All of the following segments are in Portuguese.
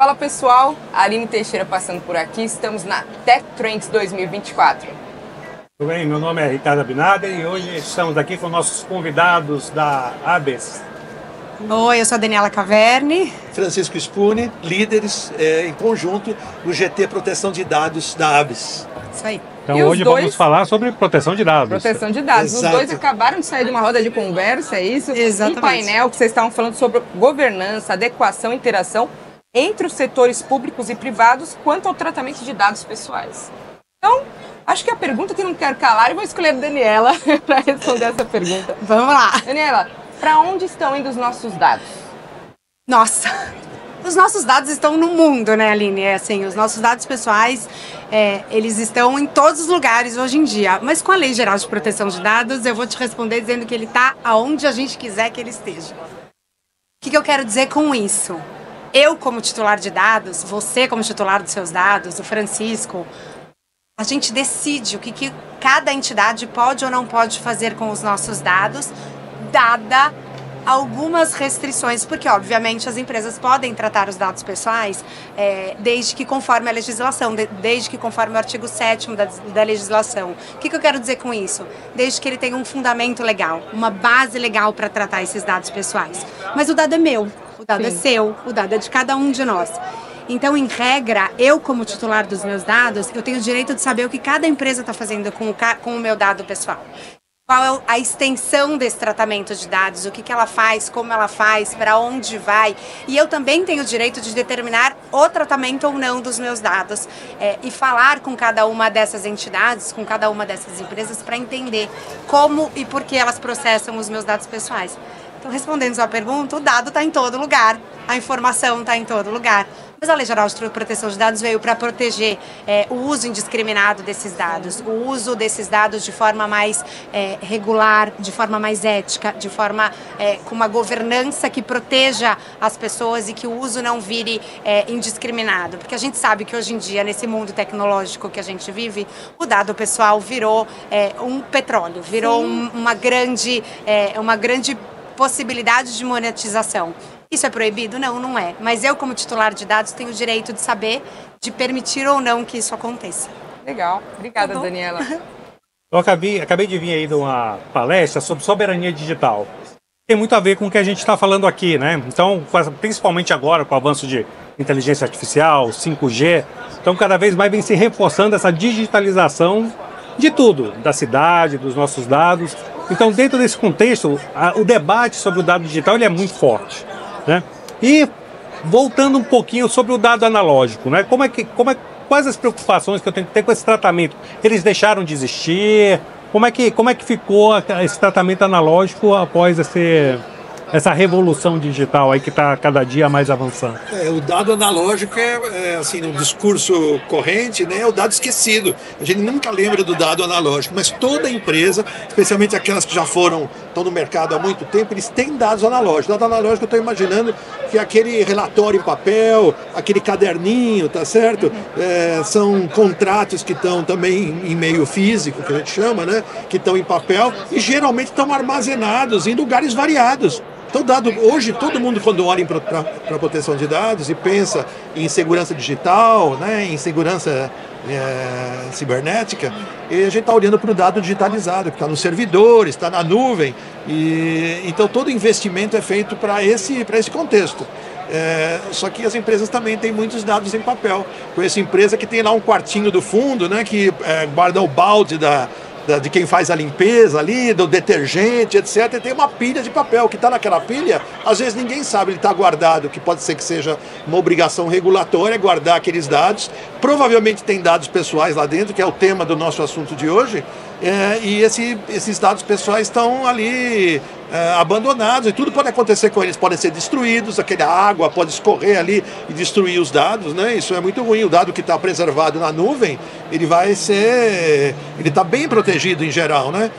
Fala pessoal, Aline Teixeira passando por aqui, estamos na Tech Trends 2024. Tudo bem, meu nome é Ricardo Abinader e hoje estamos aqui com nossos convidados da ABES. Oi, eu sou a Daniela Caverne. Francisco Spune, líderes em conjunto no GT Proteção de Dados da ABES. Isso aí. Então hoje vamos falar sobre proteção de dados. Proteção de dados. Exato. Os dois acabaram de sair de uma roda de conversa, é isso? Exatamente. Um painel que vocês estavam falando sobre governança, adequação e interação entre os setores públicos e privados quanto ao tratamento de dados pessoais. Então, acho que a pergunta que não quero calar, eu vou escolher a Daniela para responder essa pergunta. Vamos lá. Daniela, para onde estão indo os nossos dados? Nossa, os nossos dados estão no mundo, né, Aline? Os nossos dados pessoais, eles estão em todos os lugares hoje em dia. Mas com a Lei Geral de Proteção de Dados, eu vou te responder dizendo que ele está aonde a gente quiser que ele esteja. O que eu quero dizer com isso? Eu, como titular de dados, você como titular dos seus dados, o Francisco, a gente decide o que cada entidade pode ou não pode fazer com os nossos dados, dada algumas restrições, porque obviamente as empresas podem tratar os dados pessoais desde que conforme a legislação, desde que conforme o artigo 7º da legislação. O que eu quero dizer com isso? Desde que ele tenha um fundamento legal, uma base legal para tratar esses dados pessoais. Mas o dado é meu, o dado é seu, o dado é de cada um de nós. Então, em regra, eu como titular dos meus dados, eu tenho o direito de saber o que cada empresa está fazendo com o meu dado pessoal. Qual é a extensão desse tratamento de dados, o que ela faz, como ela faz, para onde vai. E eu também tenho o direito de determinar o tratamento ou não dos meus dados e falar com cada uma dessas entidades, com cada uma dessas empresas, para entender como e por que elas processam os meus dados pessoais. Então, respondendo a sua pergunta, o dado está em todo lugar, a informação está em todo lugar. Mas a Lei Geral de Proteção de Dados veio para proteger o uso indiscriminado desses dados, o uso desses dados de forma mais regular, de forma mais ética, de forma com uma governança que proteja as pessoas e que o uso não vire indiscriminado. Porque a gente sabe que hoje em dia, nesse mundo tecnológico que a gente vive, o dado pessoal virou um petróleo, virou uma grande possibilidade de monetização. Isso é proibido? Não, não é. Mas eu, como titular de dados, tenho o direito de saber, de permitir ou não que isso aconteça. Legal. Obrigada, Daniela. Eu acabei de vir aí de uma palestra sobre soberania digital. Tem muito a ver com o que a gente está falando aqui, né? Então, principalmente agora, com o avanço de inteligência artificial, 5G, então cada vez mais vem se reforçando essa digitalização de tudo, da cidade, dos nossos dados. Então, dentro desse contexto, o debate sobre o dado digital ele é muito forte, né? E voltando um pouquinho sobre o dado analógico, né? Quais as preocupações que eu tenho que ter com esse tratamento? Eles deixaram de existir? Como é que ficou esse tratamento analógico após essa revolução digital aí que está cada dia mais avançando? O dado analógico assim, no discurso corrente, né, é o dado esquecido. A gente nunca lembra do dado analógico, mas toda empresa, especialmente aquelas que já estão no mercado há muito tempo, eles têm dados analógicos. Dado analógico eu estou imaginando que é aquele relatório em papel, aquele caderninho, tá certo? São contratos que estão também em meio físico, que a gente chama, né, que estão em papel e geralmente estão armazenados em lugares variados. Então, hoje, todo mundo, quando olha para a proteção de dados e pensa em segurança digital, né, em segurança cibernética, e a gente está olhando para o dado digitalizado, que está nos servidores, está na nuvem. Então, todo investimento é feito para esse contexto. Só que as empresas também têm muitos dados em papel. Conheço empresa que tem lá um quartinho do fundo, né, que guarda o balde de quem faz a limpeza ali, do detergente, etc. E tem uma pilha de papel que está naquela pilha, às vezes ninguém sabe, ele está guardado, que pode ser que seja uma obrigação regulatória guardar aqueles dados. Provavelmente tem dados pessoais lá dentro, que é o tema do nosso assunto de hoje, e esses dados pessoais estão ali abandonados, e tudo pode acontecer com eles, podem ser destruídos, aquela água pode escorrer ali e destruir os dados, né? Isso é muito ruim. O dado que está preservado na nuvem, ele está bem protegido em geral, né?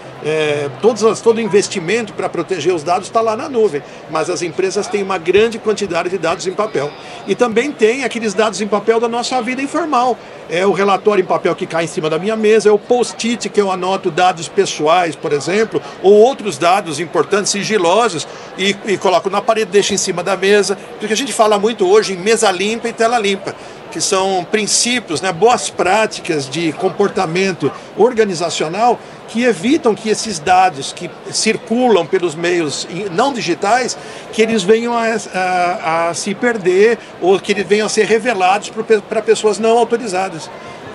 todo investimento para proteger os dados está lá na nuvem, mas as empresas têm uma grande quantidade de dados em papel. E também tem aqueles dados em papel da nossa vida informal. É o relatório em papel que cai em cima da minha mesa, é o post-it que eu anoto dados pessoais, por exemplo, ou outros dados importantes, sigilosos, e coloco na parede, deixo em cima da mesa, porque a gente fala muito hoje em mesa limpa e tela limpa, que são princípios, né, boas práticas de comportamento organizacional que evitam que esses dados que circulam pelos meios não digitais, que eles venham a se perder ou que eles venham a ser revelados para pessoas não autorizadas.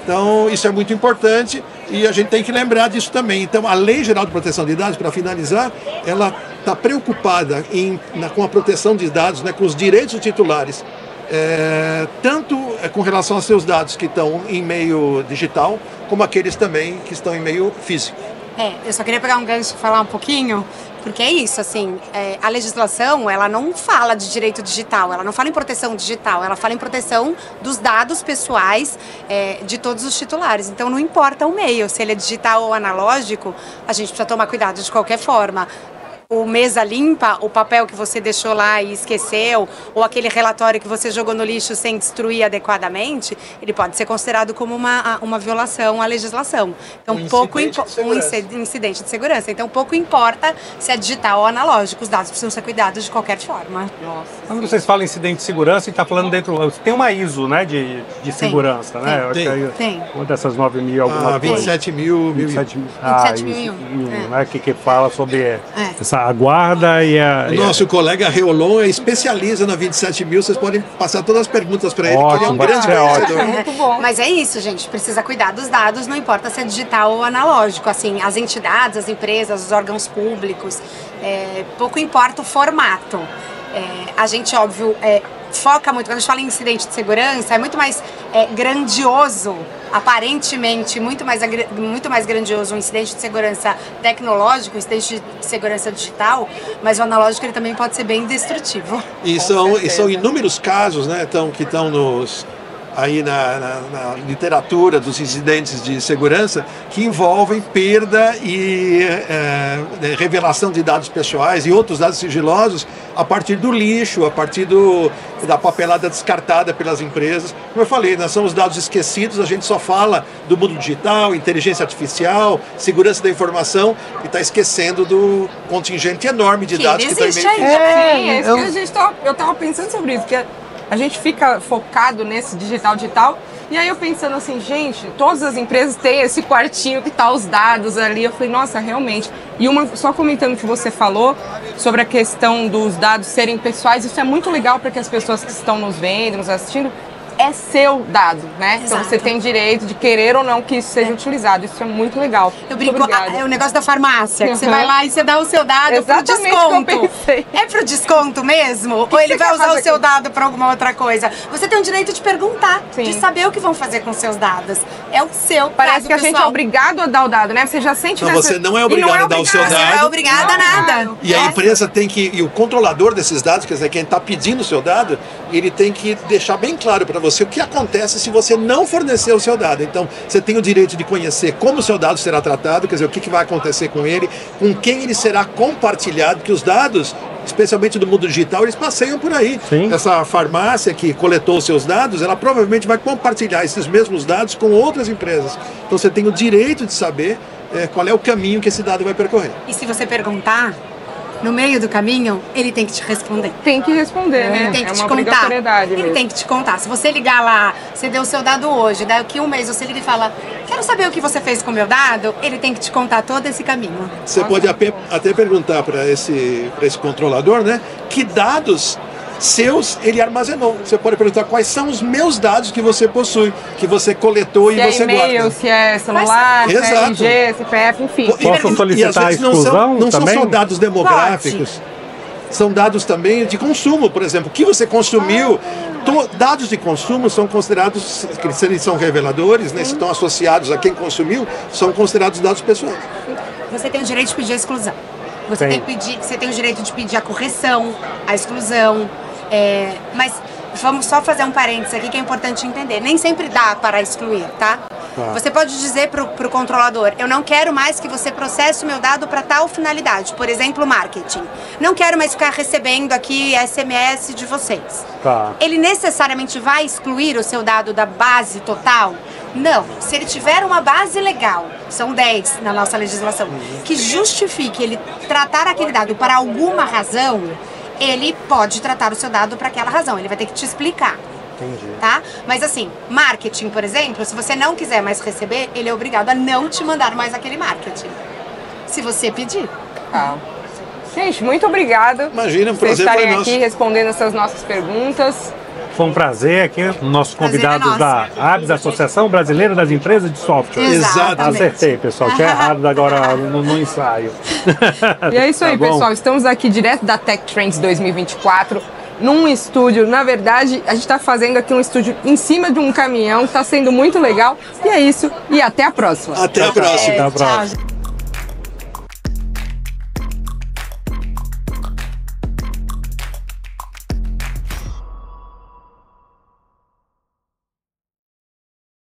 Então, isso é muito importante e a gente tem que lembrar disso também. Então, a Lei Geral de Proteção de Dados, para finalizar, ela está preocupada com a proteção de dados, né, com os direitos dos titulares, tanto com relação aos seus dados que estão em meio digital, como aqueles também que estão em meio físico. Eu só queria pegar um gancho e falar um pouquinho, porque é isso, assim, a legislação, ela não fala de direito digital, ela não fala em proteção digital, ela fala em proteção dos dados pessoais de todos os titulares. Então, não importa o meio, se ele é digital ou analógico, a gente precisa tomar cuidado de qualquer forma. O mesa limpa, o papel que você deixou lá e esqueceu, ou aquele relatório que você jogou no lixo sem destruir adequadamente, ele pode ser considerado como uma violação à legislação. Então, um incidente de segurança. Então, pouco importa se é digital ou analógico, os dados precisam ser cuidados de qualquer forma. Nossa. Quando vocês falam em incidente de segurança, está falando dentro... Tem uma ISO, né, de segurança, né? Tem. Uma dessas 9.000 alguma coisa. 27.000. 27.000. Né, que fala sobre essa aguarda e a... O nosso colega Reolon especializa na 27.000, vocês podem passar todas as perguntas para ele, que ele é um grande conhecedor. Muito bom. Mas é isso, gente, precisa cuidar dos dados, não importa se é digital ou analógico, assim, as entidades, as empresas, os órgãos públicos, pouco importa o formato. A gente, óbvio, foca muito, quando a gente fala em incidente de segurança, é muito mais grandioso, aparentemente muito mais grandioso um incidente de segurança tecnológico, um incidente de segurança digital, mas o analógico ele também pode ser bem destrutivo. E são inúmeros casos, né, que estão aí na literatura dos incidentes de segurança que envolvem perda e revelação de dados pessoais e outros dados sigilosos a partir do lixo, a partir da papelada descartada pelas empresas. Como eu falei, nós somos dados esquecidos, a gente só fala do mundo digital, inteligência artificial, segurança da informação e está esquecendo do contingente enorme de dados que está em meio. Eu estava pensando sobre isso, porque a gente fica focado nesse digital, e aí eu pensando assim, gente, todas as empresas têm esse quartinho que tá os dados ali. Eu falei, nossa, realmente. E só comentando o que você falou sobre a questão dos dados serem pessoais, isso é muito legal para que as pessoas que estão nos vendo, nos assistindo, é seu dado, né? Exato. Então você tem direito de querer ou não que isso seja utilizado. Isso é muito legal. Eu brinco, é o negócio da farmácia, que você vai lá e você dá o seu dado pro desconto. É pro desconto mesmo? Ou ele vai usar o seu dado para alguma outra coisa? Você tem o direito de perguntar, de saber o que vão fazer com os seus dados. É o seu Parece que a gente é obrigado a dar o dado, né? Você já sente... Não, você não é obrigado a dar o seu dado. Você não é obrigado a nada. E a empresa tem que... E o controlador desses dados, quer dizer, quem está pedindo o seu dado, ele tem que deixar bem claro para você o que acontece se você não fornecer o seu dado. Então, você tem o direito de conhecer como o seu dado será tratado, quer dizer, o que vai acontecer com ele, com quem ele será compartilhado, porque os dados, especialmente do mundo digital, eles passeiam por aí. Sim. Essa farmácia que coletou os seus dados, ela provavelmente vai compartilhar esses mesmos dados com outras empresas. Então, você tem o direito de saber qual é o caminho que esse dado vai percorrer. E se você perguntar, no meio do caminho, ele tem que te responder. Tem que responder, né? Ele tem que te contar. Ele tem que te contar. Se você ligar lá, você deu o seu dado hoje, daqui um mês você liga e fala, quero saber o que você fez com o meu dado, ele tem que te contar todo esse caminho. Você pode até perguntar para esse controlador, né? Que dados seus ele armazenou. Você pode perguntar quais são os meus dados que você possui, que você coletou e você guarda. Se é e-mail, se é celular, se é RG, CPF, enfim. Posso solicitar a exclusão não também? São só dados demográficos. São dados também de consumo, por exemplo. O que você consumiu. Dados de consumo são considerados, se eles são reveladores, né, se estão associados a quem consumiu, são considerados dados pessoais. Você tem o direito de pedir a exclusão. Você tem o direito de pedir a correção, a exclusão. Mas vamos só fazer um parênteses aqui que é importante entender. Nem sempre dá para excluir, tá? Você pode dizer para o controlador, eu não quero mais que você processe o meu dado para tal finalidade, por exemplo, marketing. Não quero mais ficar recebendo aqui SMS de vocês. Ele necessariamente vai excluir o seu dado da base total? Não. Se ele tiver uma base legal, são 10 na nossa legislação, que justifique ele tratar aquele dado para alguma razão, ele pode tratar o seu dado para aquela razão. Ele vai ter que te explicar. Entendi. Tá? Mas assim, marketing, por exemplo, se você não quiser mais receber, ele é obrigado a não te mandar mais aquele marketing. Se você pedir. Gente, muito obrigada. Imagina, um por prazer estarem foi nosso. aqui respondendo essas nossas perguntas. Foi um prazer aqui, nossos convidados da ABS, Associação Brasileira das Empresas de Software. Exatamente. Acertei, pessoal. Tinha errado agora no ensaio. E é isso aí, pessoal. Estamos aqui direto da Tech Trends 2024. Num estúdio, na verdade, a gente está fazendo aqui um estúdio em cima de um caminhão, está sendo muito legal. E é isso, e até a próxima. Até a próxima. Até a próxima.